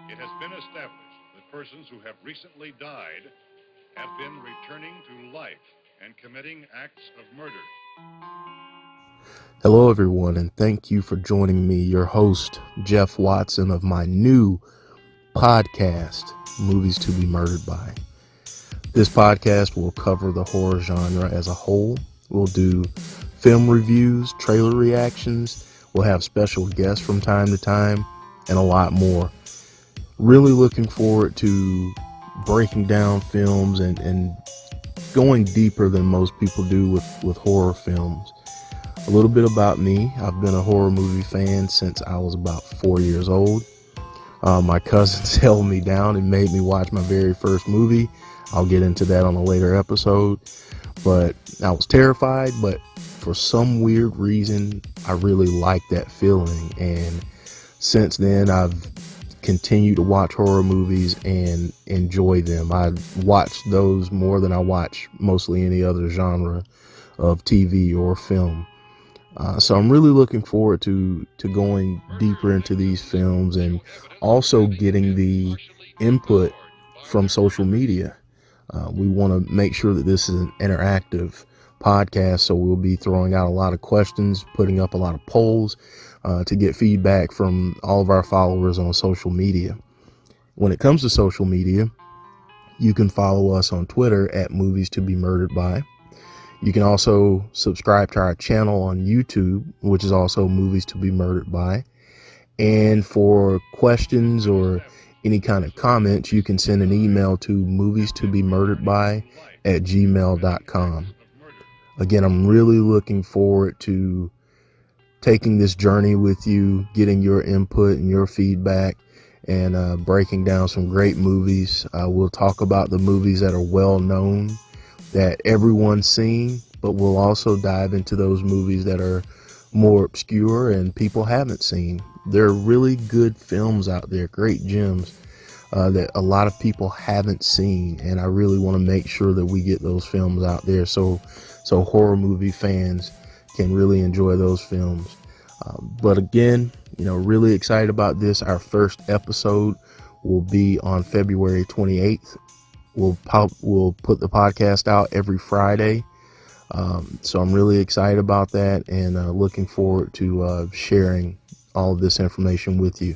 It has been established that persons who have recently died have been returning to life and committing acts of murder. Hello, everyone, and thank you for joining me, your host, Jeff Watson, of my new podcast, Movies to Be Murdered By. This podcast will cover the horror genre as a whole. We'll do film reviews, trailer reactions, we'll have special guests from time to time, and a lot more. Really looking forward to breaking down films and going deeper than most people do with horror films. A little bit about me. I've been a horror movie fan since I was about 4 years old. My cousins held me down and made me watch my very first movie. I'll get into that on a later episode. But I was terrified, but for some weird reason, I really liked that feeling. And since then, I've continued to watch horror movies and enjoy them. I watch those more than I watch mostly any other genre of TV or film. So I'm really looking forward to going deeper into these films and also getting the input from social media. We want to make sure that this is an interactive podcast, so we'll be throwing out a lot of questions, putting up a lot of polls to get feedback from all of our followers on social media. When it comes to social media, you can follow us on Twitter at Movies to Be Murdered By. You can also subscribe to our channel on YouTube, which is also Movies to Be Murdered By. And for questions or any kind of comments, you can send an email to moviestobemurderedby@gmail.com. Again, I'm really looking forward to taking this journey with you, getting your input and your feedback, and breaking down some great movies. We'll talk about the movies that are well known, that everyone's seen, but we'll also dive into those movies that are more obscure and people haven't seen. There are really good films out there, great gems that a lot of people haven't seen, and I really want to make sure that we get those films out there so horror movie fans can really enjoy those films. But again, really excited about this. Our first episode will be on February 28th. We'll put the podcast out every Friday. So I'm really excited about that and looking forward to sharing all of this information with you.